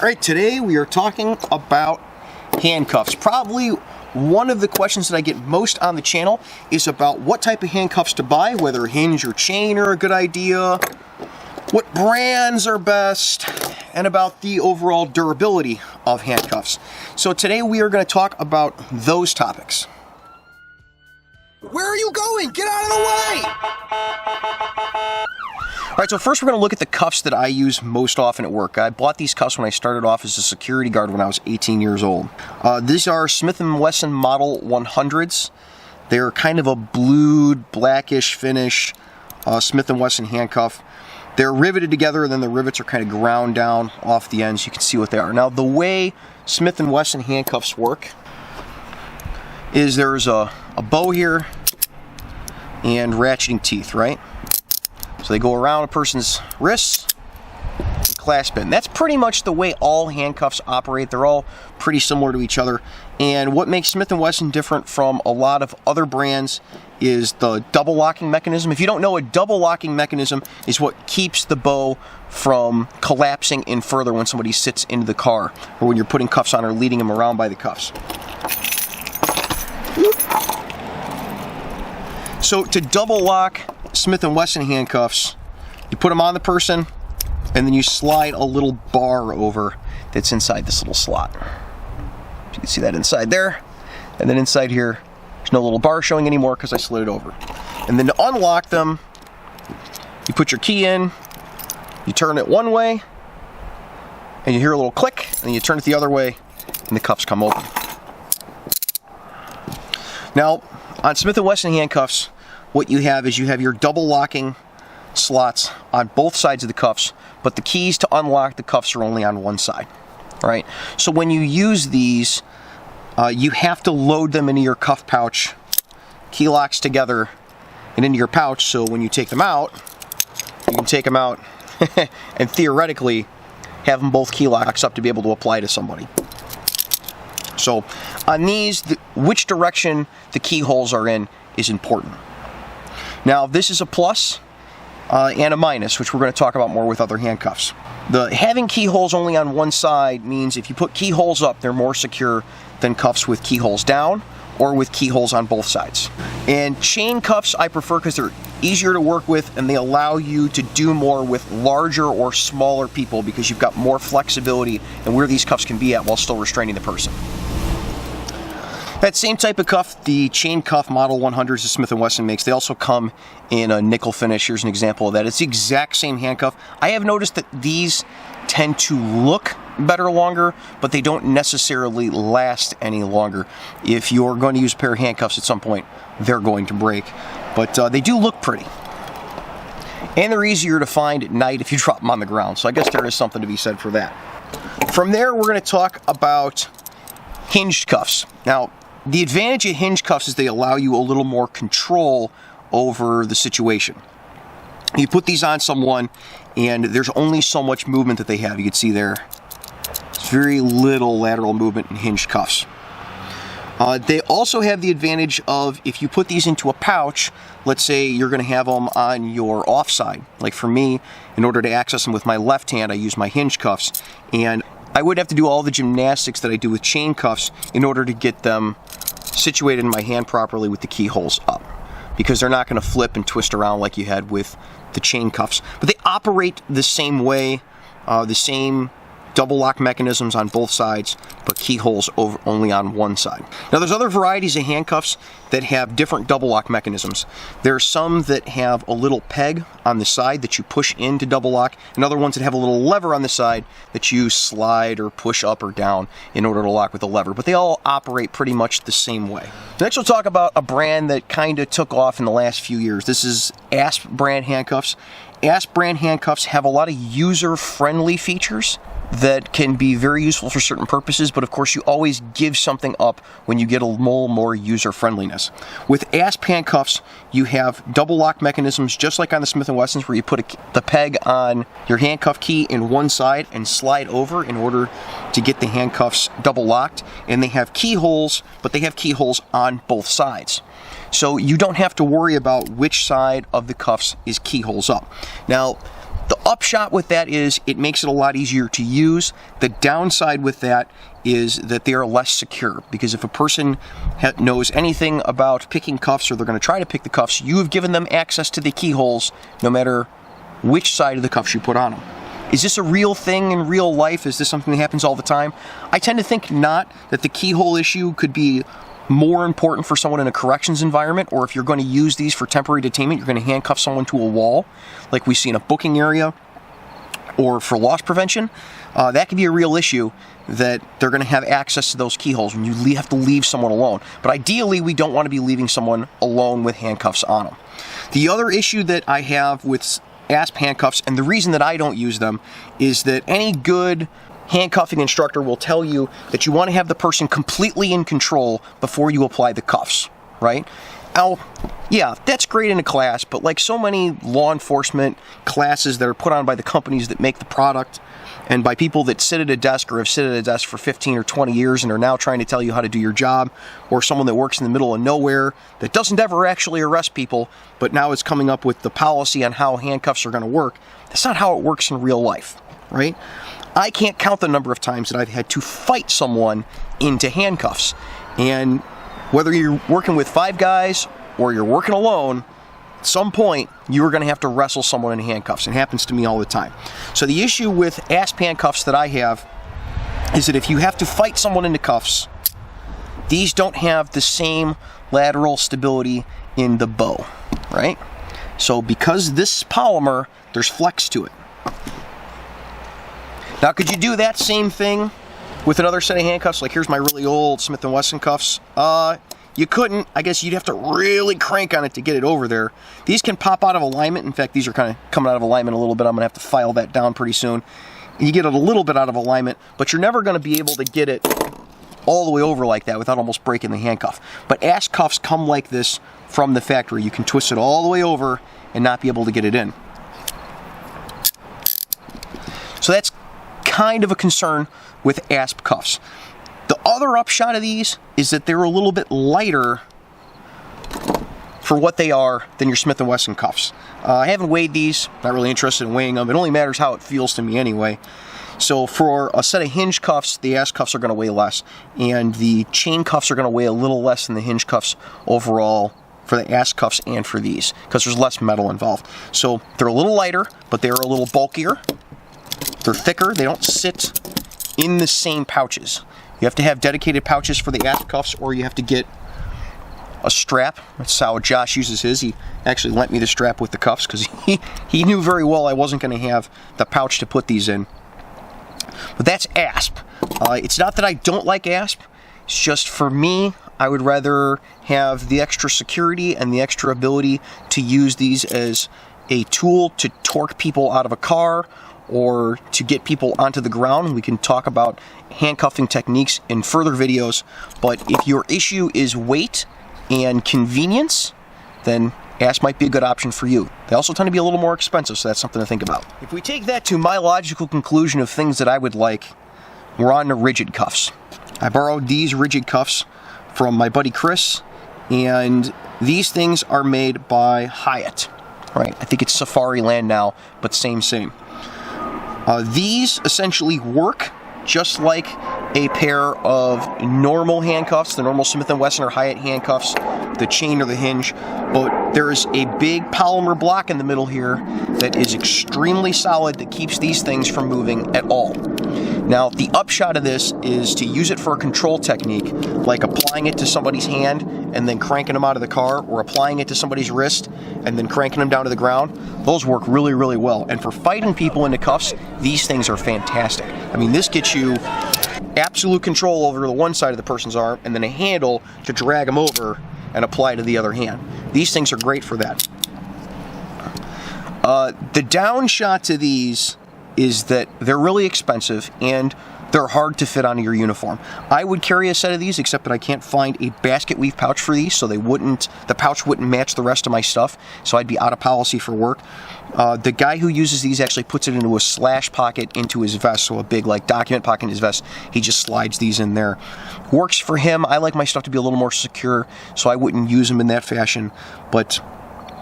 All right, today we are talking about handcuffs. Probably one of the questions that I get most on the channel is about what type of handcuffs to buy, whether Hinge or Chain are a good idea, what brands are best, and about the overall durability of handcuffs. So today we are going to talk about those topics. Where are you going? Get out of the way! All right, so first we're going to look at the cuffs that I use most often at work. I bought these cuffs when I started off as a security guard when I was 18 years old. These are Smith & Wesson Model 100s. They're kind of a blued, blackish finish Smith & Wesson handcuff. They're riveted together, and then the rivets are kind of ground down off the ends. You can see what they are. Now, the way Smith & Wesson handcuffs work is there's a bow here and ratcheting teeth, right? So they go around a person's wrists and clasp it. And that's pretty much the way all handcuffs operate. They're all pretty similar to each other. And what makes Smith & Wesson different from a lot of other brands is the double locking mechanism. If you don't know, a double locking mechanism is what keeps the bow from collapsing in further when somebody sits into the car or when you're putting cuffs on or leading them around by the cuffs. So to double lock Smith & Wesson handcuffs, you put them on the person and then you slide a little bar over that's inside this little slot. You can see that inside there, and then inside here there's no little bar showing anymore because I slid it over. And then to unlock them, you put your key in, you turn it one way and you hear a little click, and then you turn it the other way and the cuffs come open. Now on Smith & Wesson handcuffs, what you have is you have your double locking slots on both sides of the cuffs, but the keys to unlock the cuffs are only on one side. All right. So when you use these, you have to load them into your cuff pouch, key locks together, and into your pouch. So when you take them out, you can take them out and theoretically have them both key locks up to be able to apply to somebody. So on these, which direction the keyholes are in is important. Now, this is a plus and a minus, which we're going to talk about more with other handcuffs. Having keyholes only on one side means if you put keyholes up, they're more secure than cuffs with keyholes down or with keyholes on both sides. And chain cuffs I prefer because they're easier to work with and they allow you to do more with larger or smaller people because you've got more flexibility in where these cuffs can be at while still restraining the person. That same type of cuff, the chain cuff Model 100s that Smith & Wesson makes, they also come in a nickel finish. Here's an example of that. It's the exact same handcuff. I have noticed that these tend to look better longer, but they don't necessarily last any longer. If you're going to use a pair of handcuffs at some point, they're going to break. But they do look pretty. And they're easier to find at night if you drop them on the ground. So I guess there is something to be said for that. From there, we're going to talk about hinged cuffs. Now, the advantage of hinged cuffs is they allow you a little more control over the situation. You put these on someone and there's only so much movement that they have. You can see there, it's very little lateral movement in hinged cuffs. They also have the advantage of if you put these into a pouch, let's say you're going to have them on your offside. Like for me, in order to access them with my left hand, I use my hinged cuffs, and I would have to do all the gymnastics that I do with chain cuffs in order to get them situated in my hand properly with the keyholes up, because they're not going to flip and twist around like you had with the chain cuffs. But they operate the same way, the same double lock mechanisms on both sides, but keyholes only on one side. Now there's other varieties of handcuffs that have different double lock mechanisms. There are some that have a little peg on the side that you push in to double lock, and other ones that have a little lever on the side that you slide or push up or down in order to lock with a lever, but they all operate pretty much the same way. Next we'll talk about a brand that kind of took off in the last few years. This is Asp Brand Handcuffs. Asp Brand Handcuffs have a lot of user-friendly features that can be very useful for certain purposes, but of course you always give something up when you get a little more user-friendliness. With Asp handcuffs, you have double lock mechanisms just like on the Smith & Wessons, where you put the peg on your handcuff key in one side and slide over in order to get the handcuffs double locked, and they have keyholes, but they have keyholes on both sides. So you don't have to worry about which side of the cuffs is keyholes up. Now, The upshot with that is it makes it a lot easier to use. The downside with that is that they are less secure, because if a person knows anything about picking cuffs, or they're going to try to pick the cuffs, you have given them access to the keyholes no matter which side of the cuffs you put on them. Is this a real thing in real life? Is this something that happens all the time? I tend to think not, that the keyhole issue could be more important for someone in a corrections environment, or if you're going to use these for temporary detainment, you're going to handcuff someone to a wall, like we see in a booking area, or for loss prevention. That could be a real issue, that they're going to have access to those keyholes when you have to leave someone alone. But ideally, we don't want to be leaving someone alone with handcuffs on them. The other issue that I have with ASP handcuffs, and the reason that I don't use them, is that any good handcuffing instructor will tell you that you want to have the person completely in control before you apply the cuffs, right? Now, yeah, that's great in a class, but like so many law enforcement classes that are put on by the companies that make the product, and by people that sit at a desk or have sit at a desk for 15 or 20 years and are now trying to tell you how to do your job, or someone that works in the middle of nowhere that doesn't ever actually arrest people, but now is coming up with the policy on how handcuffs are going to work. That's not how it works in real life, right? I can't count the number of times that I've had to fight someone into handcuffs. And whether you're working with 5 guys or you're working alone, at some point you are going to have to wrestle someone in handcuffs. It happens to me all the time. So the issue with ASP handcuffs that I have is that if you have to fight someone into cuffs, these don't have the same lateral stability in the bow, right? So because this polymer, there's flex to it. Now, could you do that same thing with another set of handcuffs? Like, here's my really old Smith & Wesson cuffs. You couldn't. I guess you'd have to really crank on it to get it over there. These can pop out of alignment. In fact, these are kind of coming out of alignment a little bit. I'm going to have to file that down pretty soon. You get it a little bit out of alignment, but you're never going to be able to get it all the way over like that without almost breaking the handcuff. But ASP cuffs come like this from the factory. You can twist it all the way over and not be able to get it in. So that's kind of a concern with ASP cuffs. The other upshot of these is that they're a little bit lighter for what they are than your Smith & Wesson cuffs. I haven't weighed these, not really interested in weighing them. It only matters how it feels to me anyway. So for a set of Hinged cuffs, the ASP cuffs are going to weigh less, and the chain cuffs are going to weigh a little less than the Hinged cuffs overall for the ASP cuffs and for these, because there's less metal involved. So they're a little lighter, but they're a little bulkier. They're thicker. They don't sit in the same pouches. You have to have dedicated pouches for the ASP cuffs, or you have to get a strap. That's how Josh uses his. He actually lent me the strap with the cuffs because he knew very well I wasn't going to have the pouch to put these in. But that's ASP. It's not that I don't like ASP. It's just, for me, I would rather have the extra security and the extra ability to use these as a tool to torque people out of a car, or to get people onto the ground. We can talk about handcuffing techniques in further videos, but if your issue is weight and convenience, then ASP might be a good option for you. They also tend to be a little more expensive, so that's something to think about. If we take that to my logical conclusion of things that I would like, we're on to Ridgid Cuffs. I borrowed these Ridgid Cuffs from my buddy Chris, and these things are made by Hiat, right? I think it's Safariland now, but same. These essentially work just like a pair of normal handcuffs, the normal Smith & Wesson or Hiat handcuffs, the chain or the hinge, but there is a big polymer block in the middle here that is extremely solid that keeps these things from moving at all. Now, the upshot of this is to use it for a control technique, like applying it to somebody's hand and then cranking them out of the car, or applying it to somebody's wrist and then cranking them down to the ground. Those work really, really well. And for fighting people into cuffs, these things are fantastic. I mean, this gets you absolute control over the one side of the person's arm, and then a handle to drag them over and apply to the other hand. These things are great for that. The downshot to these is that they're really expensive and they're hard to fit onto your uniform. I would carry a set of these, except that I can't find a basket weave pouch for these, so the pouch wouldn't match the rest of my stuff, so I'd be out of policy for work. The guy who uses these actually puts it into a slash pocket into his vest, so a big like document pocket in his vest. He just slides these in there. Works for him. I like my stuff to be a little more secure, so I wouldn't use them in that fashion, but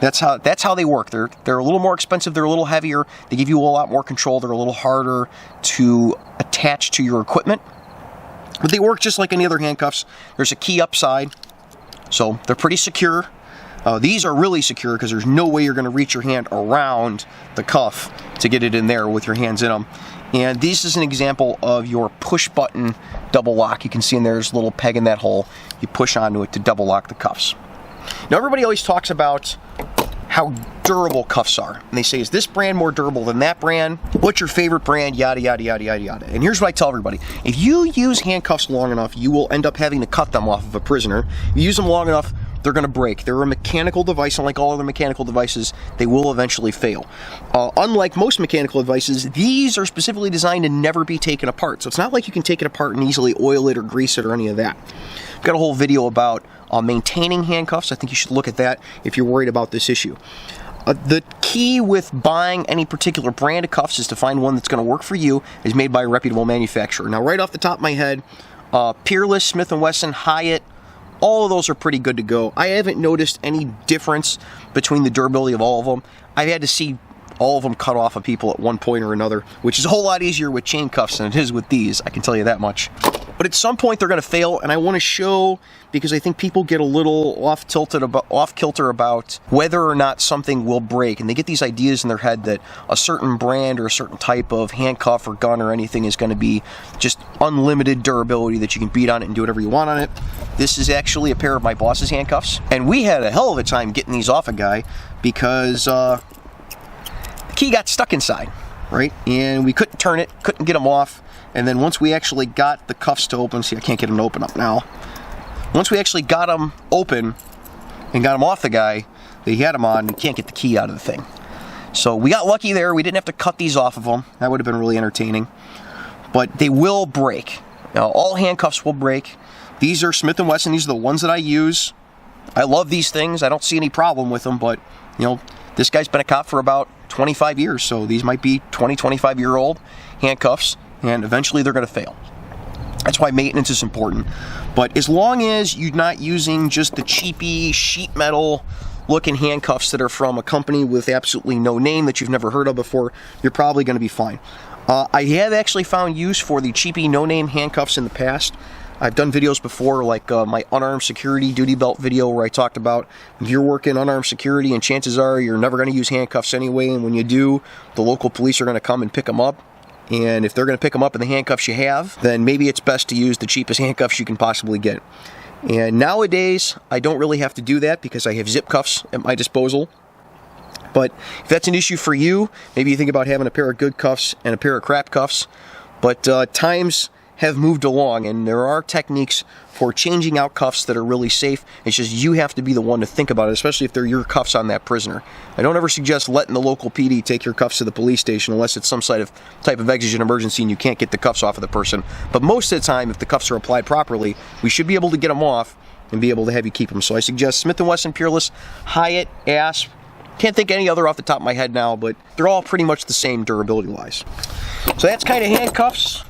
That's how they work. They're a little more expensive. They're a little heavier. They give you a lot more control. They're a little harder to attach to your equipment. But they work just like any other handcuffs. There's a key upside, so they're pretty secure. These are really secure because there's no way you're going to reach your hand around the cuff to get it in there with your hands in them. And this is an example of your push button double lock. You can see in there's a little peg in that hole. You push onto it to double lock the cuffs. Now everybody always talks about how durable cuffs are. And they say, is this brand more durable than that brand? What's your favorite brand? Yada, yada, yada, yada, yada. And here's what I tell everybody. If you use handcuffs long enough, you will end up having to cut them off of a prisoner. If you use them long enough, they're going to break. They're a mechanical device, and like all other mechanical devices, they will eventually fail. Unlike most mechanical devices, these are specifically designed to never be taken apart. So it's not like you can take it apart and easily oil it or grease it or any of that. I've got a whole video about maintaining handcuffs. I think you should look at that if you're worried about this issue. The key with buying any particular brand of cuffs is to find one that's going to work for you, is made by a reputable manufacturer. Now, right off the top of my head, Peerless, Smith & Wesson, Hiat, all of those are pretty good to go. I haven't noticed any difference between the durability of all of them. I've had to see all of them cut off of people at one point or another, which is a whole lot easier with chain cuffs than it is with these, I can tell you that much. But at some point they're going to fail, and I want to show, because I think people get a little off kilter about whether or not something will break, and they get these ideas in their head that a certain brand or a certain type of handcuff or gun or anything is going to be just unlimited durability, that you can beat on it and do whatever you want on it. This is actually a pair of my boss's handcuffs, and we had a hell of a time getting these off a guy because the key got stuck inside, right? And we couldn't turn it, couldn't get them off. And then once we actually got the cuffs to open, see, I can't get them to open up now. Once we actually got them open and got them off the guy that he had them on, we can't get the key out of the thing. So we got lucky there. We didn't have to cut these off of them. That would have been really entertaining. But they will break. Now, all handcuffs will break. These are Smith & Wesson. These are the ones that I use. I love these things. I don't see any problem with them, but, you know, this guy's been a cop for about 25 years, so these might be 20, 25-year-old handcuffs, and eventually they're going to fail. That's why maintenance is important. But as long as you're not using just the cheapy sheet metal looking handcuffs that are from a company with absolutely no name that you've never heard of before, you're probably going to be fine. I have actually found use for the cheapy no-name handcuffs in the past. I've done videos before, like my unarmed security duty belt video, where I talked about if you're working unarmed security and chances are you're never going to use handcuffs anyway, and when you do, the local police are going to come and pick them up. And if they're going to pick them up in the handcuffs you have, then maybe it's best to use the cheapest handcuffs you can possibly get. And nowadays, I don't really have to do that because I have zip cuffs at my disposal. But if that's an issue for you, maybe you think about having a pair of good cuffs and a pair of crap cuffs. But times have moved along, and there are techniques for changing out cuffs that are really safe. It's just you have to be the one to think about it, especially if they're your cuffs on that prisoner. I don't ever suggest letting the local PD take your cuffs to the police station unless it's some type of exigent emergency and you can't get the cuffs off of the person. But most of the time, if the cuffs are applied properly, we should be able to get them off and be able to have you keep them. So I suggest Smith & Wesson, Peerless, Hiat, Asp. Can't think any other off the top of my head now, but they're all pretty much the same durability-wise. So that's kind of handcuffs.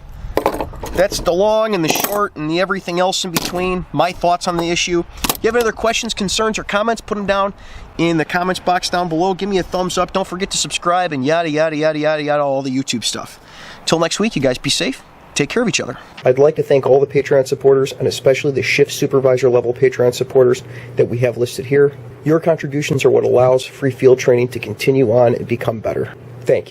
That's the long and the short and the everything else in between. My thoughts on the issue. If you have any other questions, concerns, or comments, put them down in the comments box down below. Give me a thumbs up. Don't forget to subscribe and yada, yada, yada, yada, yada, all the YouTube stuff. Till next week, you guys be safe. Take care of each other. I'd like to thank all the Patreon supporters, and especially the shift supervisor level Patreon supporters that we have listed here. Your contributions are what allows free field training to continue on and become better. Thank you.